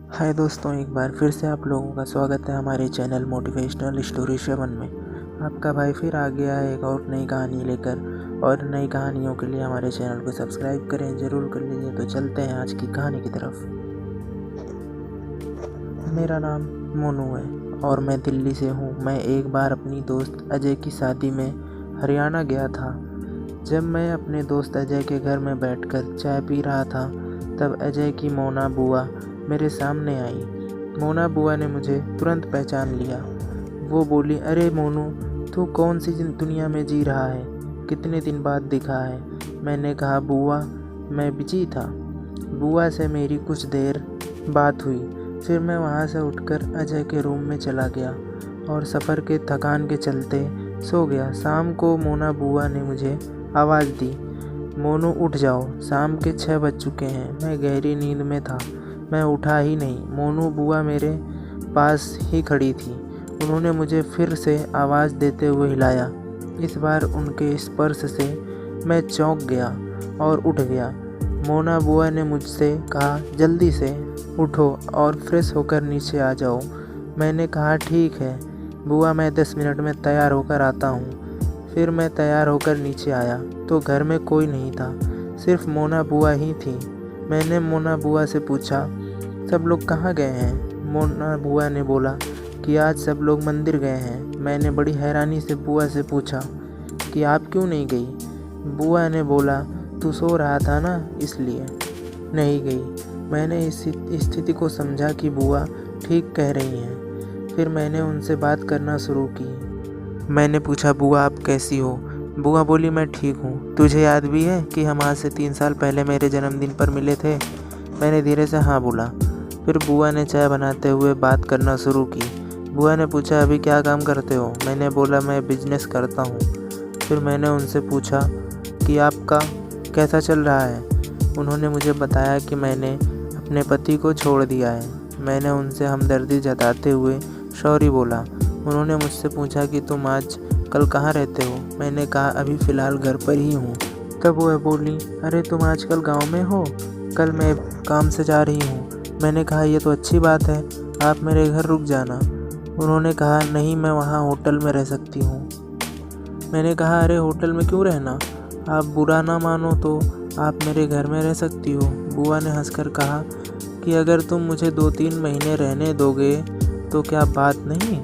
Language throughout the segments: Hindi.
हाय दोस्तों, एक बार फिर से आप लोगों का स्वागत है हमारे चैनल मोटिवेशनल स्टोरी 7 में। आपका भाई फिर आ गया है एक और नई कहानी लेकर। और नई कहानियों के लिए हमारे चैनल को सब्सक्राइब करें, ज़रूर कर लीजिए। तो चलते हैं आज की कहानी की तरफ। मेरा नाम मोनू है और मैं दिल्ली से हूँ। मैं एक बार अपनी दोस्त अजय की शादी में हरियाणा गया था। जब मैं अपने दोस्त अजय के घर में बैठकर चाय पी रहा था, तब अजय की मोना बुआ मेरे सामने आई। मोना बुआ ने मुझे तुरंत पहचान लिया। वो बोली, अरे मोनू, तू कौन सी दुनिया में जी रहा है? कितने दिन बाद दिखा है। मैंने कहा, बुआ मैं बिजी था। बुआ से मेरी कुछ देर बात हुई, फिर मैं वहाँ से उठकर अजय के रूम में चला गया और सफ़र के थकान के चलते सो गया। शाम को मोना बुआ ने मुझे आवाज़ दी, मोनू उठ जाओ, शाम के 6 बज चुके हैं। मैं गहरी नींद में था, मैं उठा ही नहीं। मोनू बुआ मेरे पास ही खड़ी थी। उन्होंने मुझे फिर से आवाज़ देते हुए हिलाया। इस बार उनके स्पर्श से मैं चौंक गया और उठ गया। मोना बुआ ने मुझसे कहा, जल्दी से उठो और फ्रेश होकर नीचे आ जाओ। मैंने कहा, ठीक है बुआ, मैं 10 मिनट में तैयार होकर आता हूँ। फिर मैं तैयार होकर नीचे आया तो घर में कोई नहीं था, सिर्फ मोना बुआ ही थी। मैंने मोना बुआ से पूछा, सब लोग कहाँ गए हैं? मोना बुआ ने बोला कि आज सब लोग मंदिर गए हैं। मैंने बड़ी हैरानी से बुआ से पूछा कि आप क्यों नहीं गई? बुआ ने बोला, तू सो रहा था ना, इसलिए नहीं गई। मैंने इस स्थिति को समझा कि बुआ ठीक कह रही हैं। फिर मैंने उनसे बात करना शुरू की। मैंने पूछा, बुआ आप कैसी हो? बुआ बोली, मैं ठीक हूँ। तुझे याद भी है कि हम आज से 3 साल पहले मेरे जन्मदिन पर मिले थे? मैंने धीरे से हाँ बोला। फिर बुआ ने चाय बनाते हुए बात करना शुरू की। बुआ ने पूछा, अभी क्या काम करते हो? मैंने बोला, मैं बिजनेस करता हूँ। फिर मैंने उनसे पूछा कि आपका कैसा चल रहा है? उन्होंने मुझे बताया कि मैंने अपने पति को छोड़ दिया है। मैंने उनसे हमदर्दी जताते हुए सॉरी बोला। उन्होंने मुझसे पूछा कि तुम आज कल कहाँ रहते हो? मैंने कहा, अभी फ़िलहाल घर पर ही हूँ। तब वह बोली, अरे तुम आजकल गांव में हो? कल मैं काम से जा रही हूँ। मैंने कहा, ये तो अच्छी बात है, आप मेरे घर रुक जाना। उन्होंने कहा, नहीं मैं वहाँ होटल में रह सकती हूँ। मैंने कहा, अरे होटल में क्यों रहना? आप बुरा ना मानो तो आप मेरे घर में रह सकती हो। बुआ ने हंसकर कहा कि अगर तुम मुझे 2-3 महीने रहने दोगे तो क्या बात नहीं,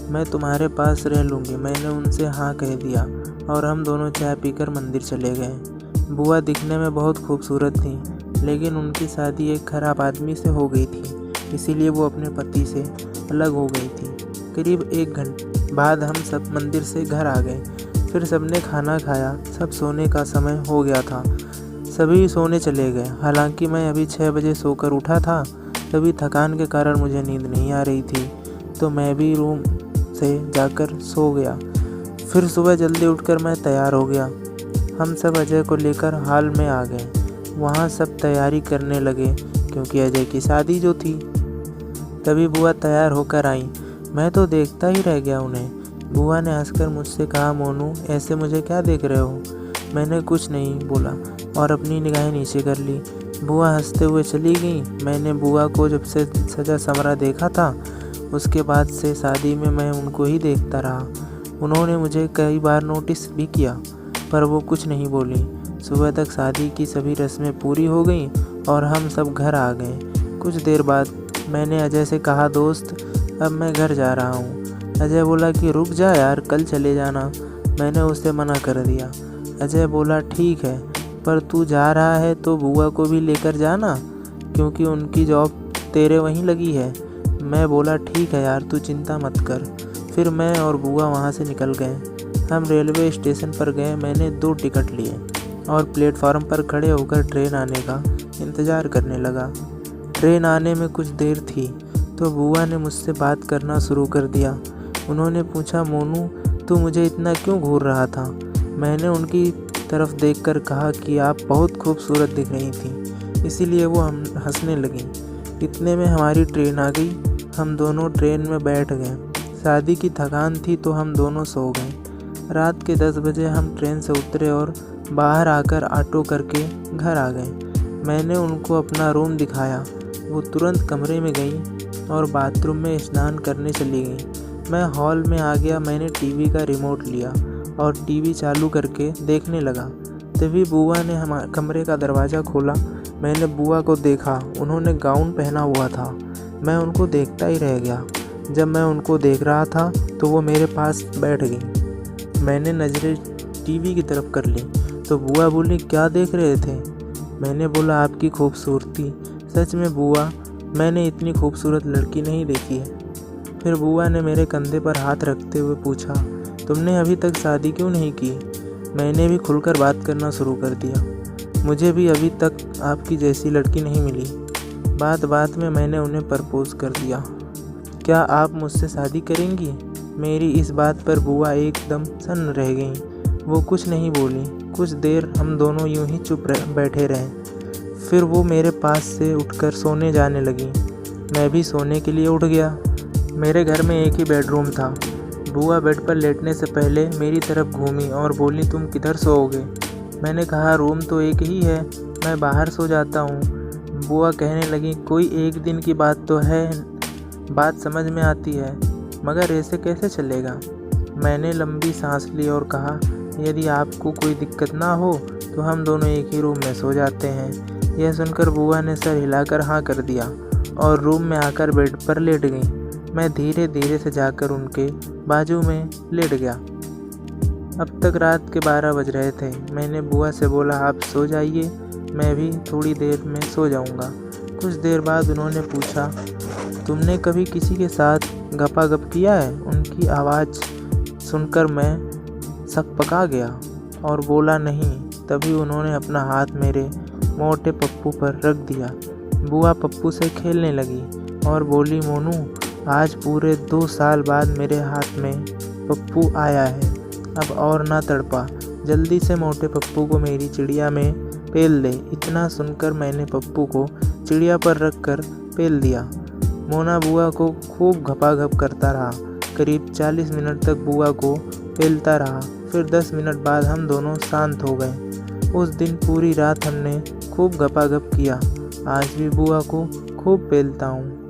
मैं तुम्हारे पास रह लूँगी। मैंने उनसे हाँ कह दिया और हम दोनों चाय पीकर मंदिर चले गए। बुआ दिखने में बहुत खूबसूरत थी, लेकिन उनकी शादी एक खराब आदमी से हो गई थी, इसीलिए वो अपने पति से अलग हो गई थी। करीब 1 घंटे बाद हम सब मंदिर से घर आ गए। फिर सबने खाना खाया, सब सोने का समय हो गया था। सभी सोने चले गए। हालांकि मैं अभी 6 बजे सोकर उठा था, तभी थकान के कारण मुझे नींद नहीं आ रही थी, तो मैं भी रूम से जाकर सो गया। फिर सुबह जल्दी उठकर मैं तैयार हो गया। हम सब अजय को लेकर हॉल में आ गए। वहाँ सब तैयारी करने लगे क्योंकि अजय की शादी जो थी। तभी बुआ तैयार होकर आई। मैं तो देखता ही रह गया उन्हें। बुआ ने हंसकर मुझसे कहा, मोनू ऐसे मुझे क्या देख रहे हो? मैंने कुछ नहीं बोला और अपनी निगाहें नीचे कर ली। बुआ हंसते हुए चली गई। मैंने बुआ को जब से सजा संवरा देखा था, उसके बाद से शादी में मैं उनको ही देखता रहा। उन्होंने मुझे कई बार नोटिस भी किया, पर वो कुछ नहीं बोली। सुबह तक शादी की सभी रस्में पूरी हो गईं और हम सब घर आ गए। कुछ देर बाद मैंने अजय से कहा, दोस्त अब मैं घर जा रहा हूँ। अजय बोला कि रुक जा यार, कल चले जाना। मैंने उसे मना कर दिया। अजय बोला, ठीक है, पर तू जा रहा है तो बुआ को भी लेकर जाना, क्योंकि उनकी जॉब तेरे वहीं लगी है। मैं बोला, ठीक है यार, तू चिंता मत कर। फिर मैं और बुआ वहाँ से निकल गए। हम रेलवे स्टेशन पर गए। मैंने 2 टिकट लिए और प्लेटफार्म पर खड़े होकर ट्रेन आने का इंतज़ार करने लगा। ट्रेन आने में कुछ देर थी तो बुआ ने मुझसे बात करना शुरू कर दिया। उन्होंने पूछा, मोनू तू मुझे इतना क्यों घूर रहा था? मैंने उनकी तरफ देखकर कहा कि आप बहुत खूबसूरत दिख रही थी, इसीलिए वो हम हंसने लगी। इतने में हमारी ट्रेन आ गई। हम दोनों ट्रेन में बैठ गए। शादी की थकान थी तो हम दोनों सो गए। रात के 10 बजे हम ट्रेन से उतरे और बाहर आकर ऑटो करके घर आ गए। मैंने उनको अपना रूम दिखाया। वो तुरंत कमरे में गई और बाथरूम में स्नान करने चली गई। मैं हॉल में आ गया। मैंने टीवी का रिमोट लिया और टीवी चालू करके देखने लगा। तभी बुआ ने हमारे कमरे का दरवाज़ा खोला। मैंने बुआ को देखा। उन्होंने गाउन पहना हुआ था। मैं उनको देखता ही रह गया। जब मैं उनको देख रहा था तो वो मेरे पास बैठ गई। मैंने नज़रें टीवी की तरफ कर ली तो बुआ बोली, क्या देख रहे थे? मैंने बोला, आपकी खूबसूरती। सच में बुआ, मैंने इतनी खूबसूरत लड़की नहीं देखी है। फिर बुआ ने मेरे कंधे पर हाथ रखते हुए पूछा, तुमने अभी तक शादी क्यों नहीं की? मैंने भी खुलकर बात करना शुरू कर दिया। मुझे भी अभी तक आपकी जैसी लड़की नहीं मिली। बात बात में मैंने उन्हें प्रपोज कर दिया। क्या आप मुझसे शादी करेंगी? मेरी इस बात पर बुआ एकदम सन्न रह गईं। वो कुछ नहीं बोली। कुछ देर हम दोनों यूं ही चुप बैठे रहे। फिर वो मेरे पास से उठकर सोने जाने लगी। मैं भी सोने के लिए उठ गया। मेरे घर में एक ही बेडरूम था। बुआ बेड पर लेटने से पहले मेरी तरफ घूमी और बोली, तुम किधर सोओगे? मैंने कहा, रूम तो एक ही है, मैं बाहर सो जाता हूँ। बुआ कहने लगी, कोई एक दिन की बात तो है, बात समझ में आती है, मगर ऐसे कैसे चलेगा? मैंने लंबी सांस ली और कहा, यदि आपको कोई दिक्कत ना हो तो हम दोनों एक ही रूम में सो जाते हैं। यह सुनकर बुआ ने सर हिलाकर हाँ कर दिया और रूम में आकर बेड पर लेट गई। मैं धीरे धीरे से जाकर उनके बाजू में लेट गया। अब तक रात के 12 बज रहे थे। मैंने बुआ से बोला, आप सो जाइए, मैं भी थोड़ी देर में सो जाऊंगा। कुछ देर बाद उन्होंने पूछा, तुमने कभी किसी के साथ गपागप किया है? उनकी आवाज़ सुनकर मैं सकपका गया और बोला, नहीं। तभी उन्होंने अपना हाथ मेरे मोटे पप्पू पर रख दिया। बुआ पप्पू से खेलने लगी और बोली, मोनू, आज पूरे 2 साल बाद मेरे हाथ में पप्पू आया है। अब और ना तड़पा, जल्दी से मोटे पप्पू को मेरी चिड़िया में पेल दे। इतना सुनकर मैंने पप्पू को चिड़िया पर रख कर पेल दिया। मोना बुआ को खूब घपाघप करता रहा। करीब 40 मिनट तक बुआ को पेलता रहा। फिर 10 मिनट बाद हम दोनों शांत हो गए। उस दिन पूरी रात हमने खूब घपाघप किया। आज भी बुआ को खूब पेलता हूँ।